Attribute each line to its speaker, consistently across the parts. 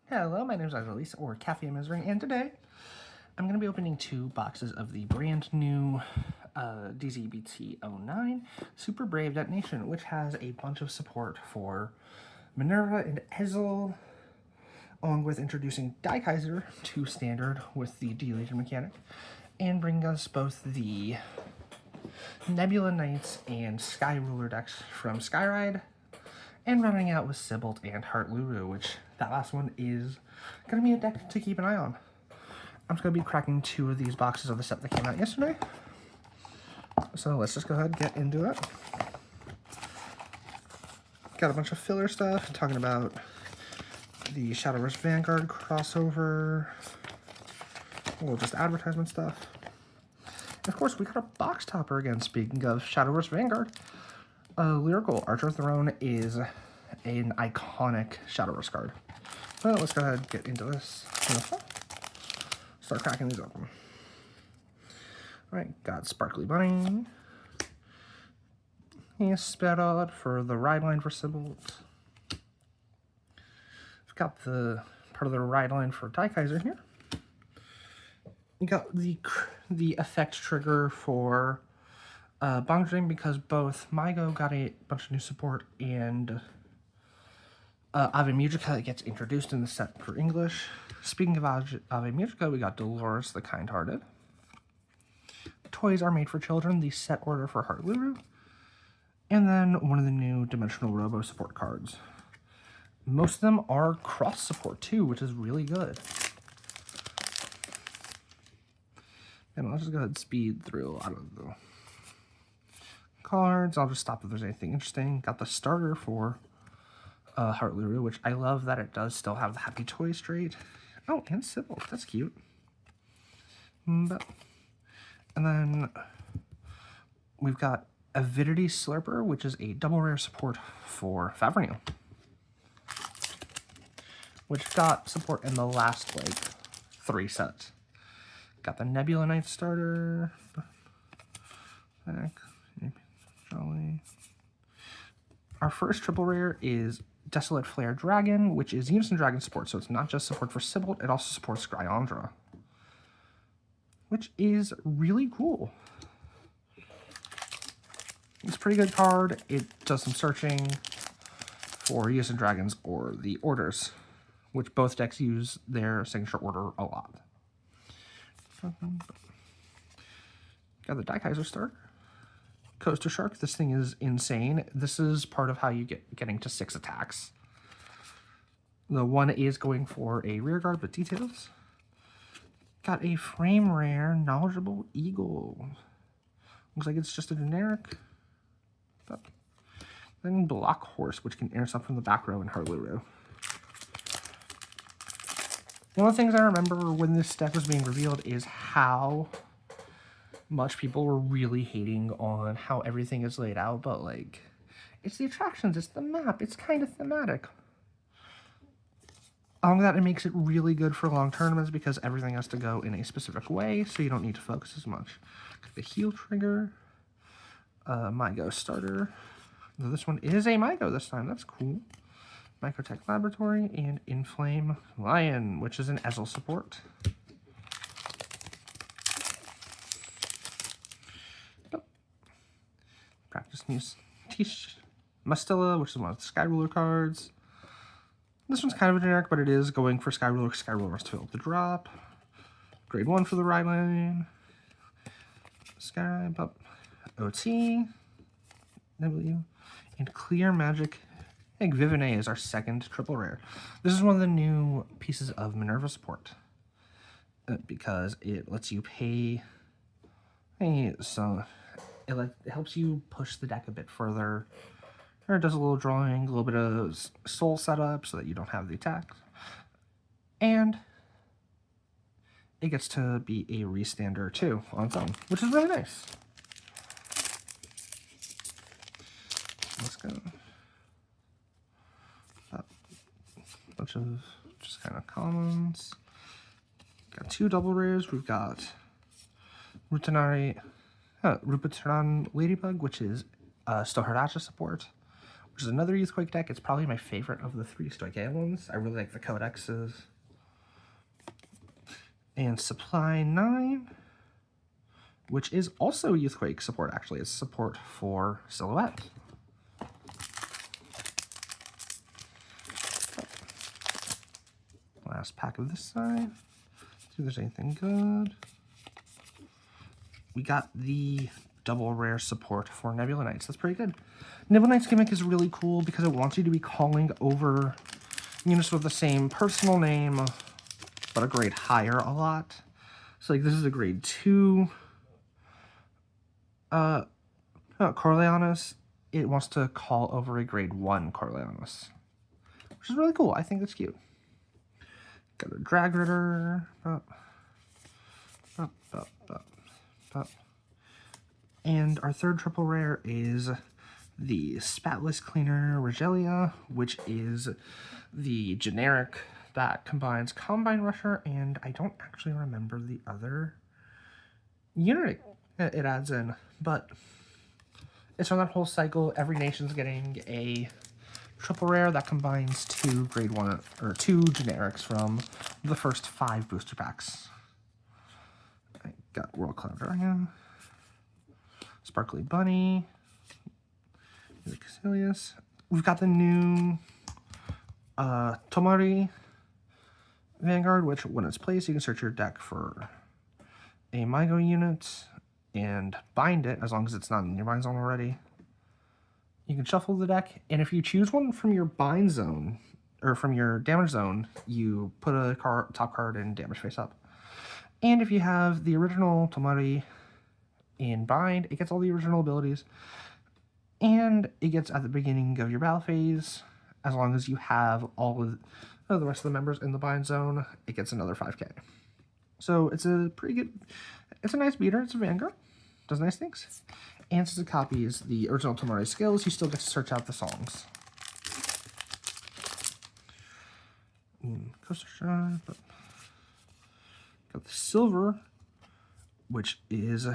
Speaker 1: Hello, my name is Elise, or Cafe Misery, and today I'm going to be opening 2 boxes of the brand new DZ-BT-09 Super Brave Detention, which has a bunch of support for Minerva and Ezel, along with introducing Die Kaiser to standard with the D-Legion mechanic, and bring us both the Nebula Knights and Sky Ruler decks from Skyride, and running out with Sybilt and Heart Luru, which that last one is going to be a deck to keep an eye on. I'm just going to be cracking 2 of these boxes of the set that came out yesterday. So let's just go ahead and get into it. Got a bunch of filler stuff, talking about the Shadowverse Vanguard crossover, a little just advertisement stuff. And of course, we got a box topper again, speaking of Shadowverse Vanguard. Lyrical Archer Throne is an iconic Shadowverse card. So let's go ahead and get into this. Start cracking these open. Alright, got Sparkly Bunny. He's Sparrowed for the ride line for Sybilt. We've got the part of the ride line for Die Kaiser here. You got the effect trigger for Bong Dream, because both Mygo got a bunch of new support and Ave Musica gets introduced in the set for English. Speaking of Ave Musica, we got Dolores the Kind-Hearted. Toys Are Made for Children, the set order for Heart Luru. And then one of the new Dimensional Robo support cards. Most of them are cross support too, which is really good. And I'll just go ahead and speed through a lot of the cards. I'll just stop if there's anything interesting. Got the starter for Heart Luru, which I love that it does still have the Happy Toys trait. Oh, and Sybil, that's cute. And then we've got Avidity Slurper, which is a double rare support for Favrenew, which got support in the last, 3 sets. Got the Nebula Knight starter. Jolly. Our first triple rare is Desolate Flare Dragon, which is Unison Dragon support, so it's not just support for Sybilt, it also supports Scryandra, which is really cool. It's a pretty good card. It does some searching for Unison Dragons or the Orders, which both decks use their signature order a lot. Got the Die Kaiser starter. Coaster Shark, this thing is insane. This is part of how you getting to 6 attacks. The one is going for a rear guard, but details. Got a frame rare Knowledgeable Eagle. Looks like it's just a generic. But then Block Horse, which can intercept from the back row in Heart Luru. One of the things I remember when this deck was being revealed is how much people were really hating on how everything is laid out, but it's the attractions, it's the map, it's kind of thematic. Along with that, it makes it really good for long tournaments because everything has to go in a specific way, so you don't need to focus as much. The Heal Trigger, Mygo starter. This one is a Mygo this time, that's cool. Microtech Laboratory, and Inflame Lion, which is an Ezel support. Practice Muse Mustilla, which is one of the Sky Ruler cards. This one's kind of a generic, but it is going for Sky Ruler. Sky Ruler must fill up the drop. Grade 1 for the ride line. Sky Up, OT, W, and Clear Magic. I think Vivinet is our second triple rare. This is one of the new pieces of Minerva support because it lets you pay. So it helps you push the deck a bit further. Or it does a little drawing, a little bit of soul setup so that you don't have the attacks. And it gets to be a restander too on its own, which is really nice. Let's go. A bunch of just kind of commons. Got 2 double rares. We've got Rupatran Ladybug, which is Stoharacha support, which is another Youthquake deck. It's probably my favorite of the 3 Stoicheia ones. I really like the codexes. And Supply 9, which is also Youthquake support, actually. It's support for Silhouette. Last pack of this side. See if there's anything good. We got the double rare support for Nebula Knights. That's pretty good. Nebula Knight's gimmick is really cool because it wants you to be calling over units with the same personal name, but a grade higher a lot. So like this is a grade 2 Corleonis. It wants to call over a grade 1 Corleonis, which is really cool. I think it's cute. Got a Drag Ritter. And our third triple rare is the Spatless Cleaner Regalia, which is the generic that combines Combine Rusher, and I don't actually remember the other unit it adds in, but it's from that whole cycle. Every nation's getting a triple rare that combines 2 grade 1 or 2 generics from the first 5 booster packs. I got World Cloud Dragon, Sparkly Bunny, Caecilius. We've got the new Tomari Vanguard, which when it's placed, you can search your deck for a Mygo unit and bind it as long as it's not in your bind zone already. You can shuffle the deck, and if you choose one from your bind zone, or from your damage zone, you put a top card in damage face up. And if you have the original Tomari in bind, it gets all the original abilities, and it gets at the beginning of your battle phase. As long as you have all of the rest of the members in the bind zone, it gets another 5k. So it's a pretty good, it's a nice beater. It's a Vanguard, does nice things. And since it copies the original Tomari skills, you still get to search out the songs. Coaster Shine, but got the silver, which is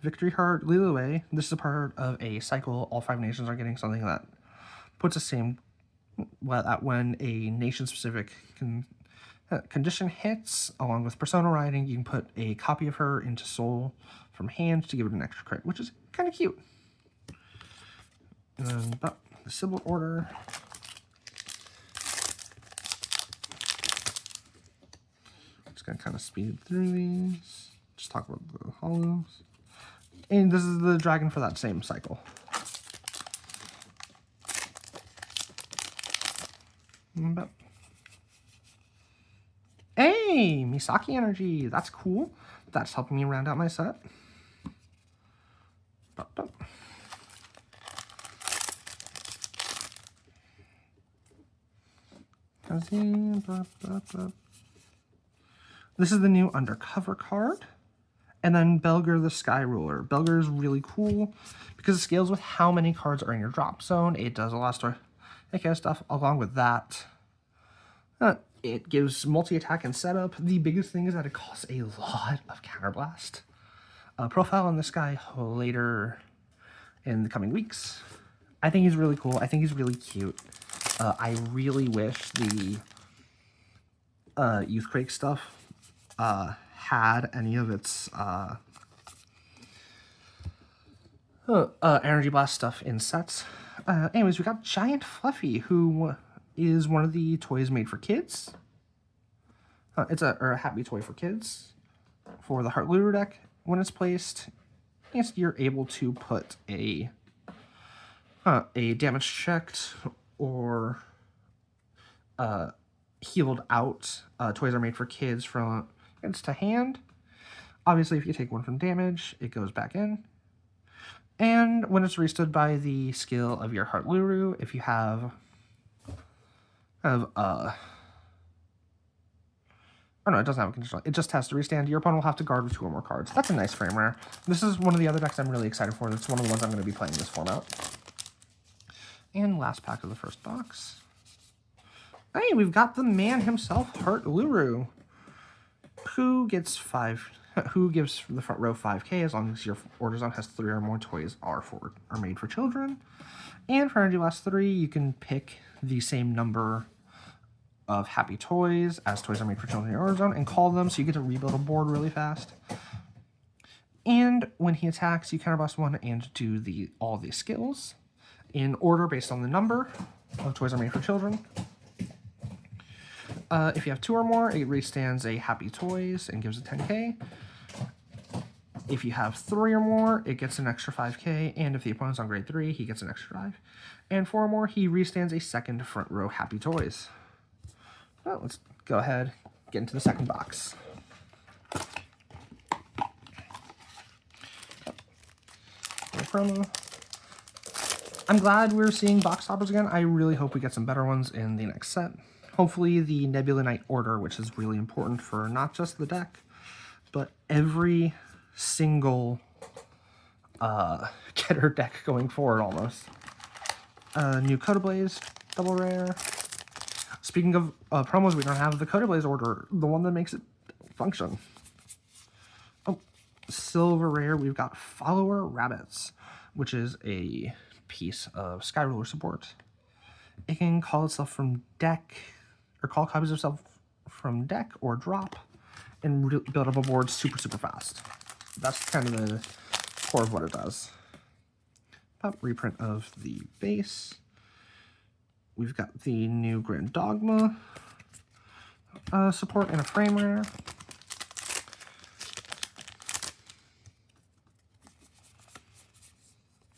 Speaker 1: Victory Heart Lilue. This is a part of a cycle. All 5 nations are getting something that puts the same, well, that when a nation-specific condition hits, along with Persona Riding, you can put a copy of her into Soul from hand to give it an extra crit, which is kind of cute. And then the Sybil Order. Just gonna kind of speed through these. Just talk about the hollows. And this is the dragon for that same cycle. Hey, Misaki Energy. That's cool. That's helping me round out my set. This is the new Undercover card. And then Belger the Sky Ruler. Belger is really cool because it scales with how many cards are in your drop zone. It does a lot of stuff. Along with that, it gives multi-attack and setup. The biggest thing is that it costs a lot of Counterblast. Profile on this guy later in the coming weeks. I think he's really cool. I think he's really cute. I really wish the Youthquake stuff had any of its Energy Blast stuff in sets. Anyways, we got Giant Fluffy, who is one of the toys made for kids. It's a happy toy for kids for the Heart Looter deck. When it's placed, yes, you're able to put a damage checked or healed out toys are made for kids from it's to hand. Obviously, if you take one from damage, it goes back in. And when it's restood by the skill of your Heart Luru, if you have oh no, it doesn't have a conditional. It just has to restand. Your opponent will have to guard with 2 or more cards. That's a nice frame rare. This is one of the other decks I'm really excited for. That's one of the ones I'm going to be playing this format. And last pack of the first box. Hey, we've got the man himself, Heart Luru, who gets 5 who gives the front row 5k as long as your order zone has 3 or more toys are made for children. And for energy last 3, you can pick the same number of happy toys as toys are made for children in your order zone and call them, so you get to rebuild a board really fast. And when he attacks, you counterblast 1 and do all the skills in order based on the number of toys are made for children. If you have 2 or more, it restands a happy toys and gives a 10k. If you have 3 or more, it gets an extra 5k, and if the opponent's on grade 3, he gets an extra 5. And 4 or more, he restands a second front row happy toys. Well, let's go ahead, get into the second box. Promo. I'm glad we're seeing box toppers again. I really hope we get some better ones in the next set. Hopefully the Nebula Knight order, which is really important for not just the deck, but every single getter deck going forward almost. New Coda Blaze, double rare. Speaking of promos, we don't have the Coda Blaze order, the one that makes it function. Oh, silver rare, we've got Follower Rabbits, which is a piece of Sky Ruler support. It can call itself from deck, or call copies of itself from deck or drop, and build up a board super fast. That's kind of the core of what it does. Pop reprint of the base. We've got the new Grand Dogma support and a frame rare.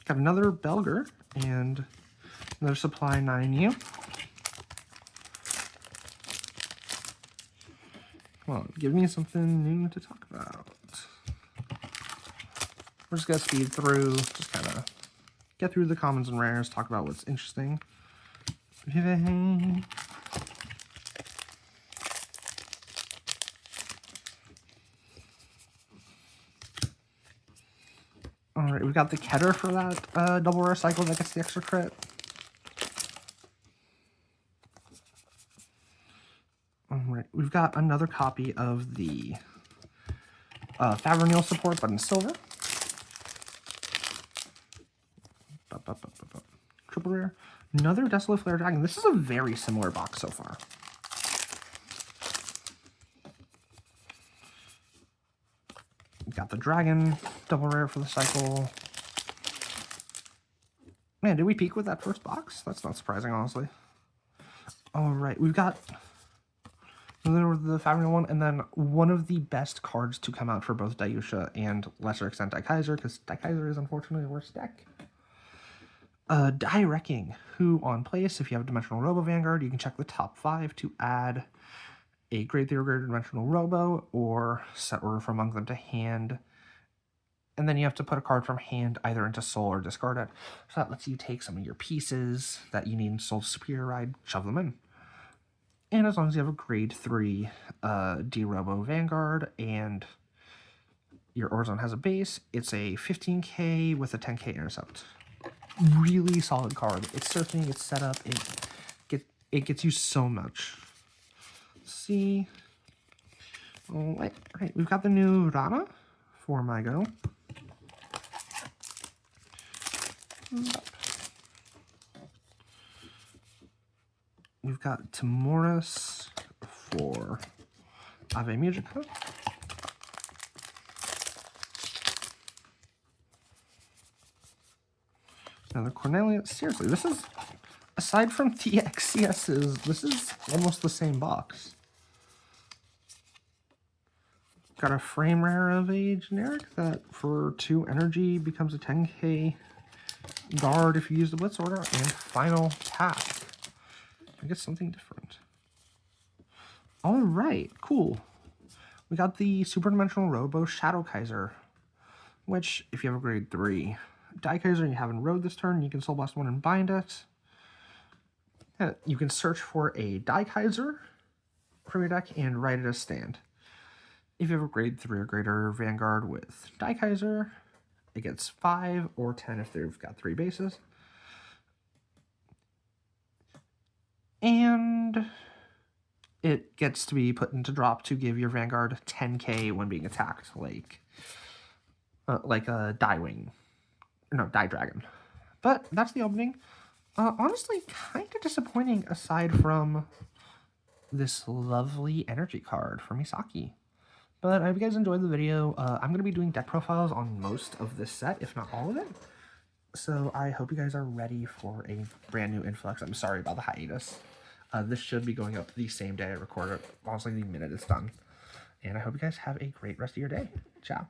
Speaker 1: Got another Belger and another Supply 9U. Come on, give me something new to talk about. We're just gonna speed through, just kind of get through the commons and rares, talk about what's interesting. Alright, we've got the Keter for that double rare cycle that gets the extra crit. Alright, we've got another copy of the Favrenil support, but in silver. Triple rare. Another Desolate Flare Dragon. This is a very similar box so far. We've got the Dragon, double rare for the cycle. Man, did we peak with that first box? That's not surprising, honestly. Alright, we've got the Favrenil one, and then one of the best cards to come out for both Dayusha and lesser extent Daikaiser, because Daikaiser is unfortunately the worst deck. Die Wrecking, who on place, if you have a Dimensional Robo Vanguard, you can check the top 5 to add a grade 3 or greater Dimensional Robo, or set order from among them to hand. And then you have to put a card from hand either into Soul or discard it. So that lets you take some of your pieces that you need in Soul Superior Ride, shove them in. And as long as you have a grade 3 D-Robo Vanguard and your Orzone has a base, it's a 15k with a 10k intercept. Really solid card. It's searching, it's set up, it gets you so much. Let's see. Alright, we've got the new Rana for Mygo. We've got Timoris for Ave Musica. Another Cornelia. Seriously, this is, aside from TXCS's, this is almost the same box. Got a frame rare of a generic that for 2 energy becomes a 10k guard if you use the Blitz order, and final task. I guess something different. Alright, cool. We got the Super Dimensional Robo Shadow Kaiser, which, if you have a grade 3 Daikaiser and you haven't rode this turn, you can Soul Blast 1 and bind it. And you can search for a Daikaiser from your deck and write it as stand. If you have a grade 3 or greater Vanguard with Daikaiser, it gets 5 or 10 if they've got 3 bases. And it gets to be put into drop to give your Vanguard 10k when being attacked, like a Die Wing, no, Die Dragon. But that's the opening. Honestly, kind of disappointing aside from this lovely energy card for Misaki. But I hope you guys enjoyed the video. I'm going to be doing deck profiles on most of this set, if not all of it. So I hope you guys are ready for a brand new influx. I'm sorry about the hiatus. This should be going up the same day I record it, honestly the minute it's done. And I hope you guys have a great rest of your day. Ciao.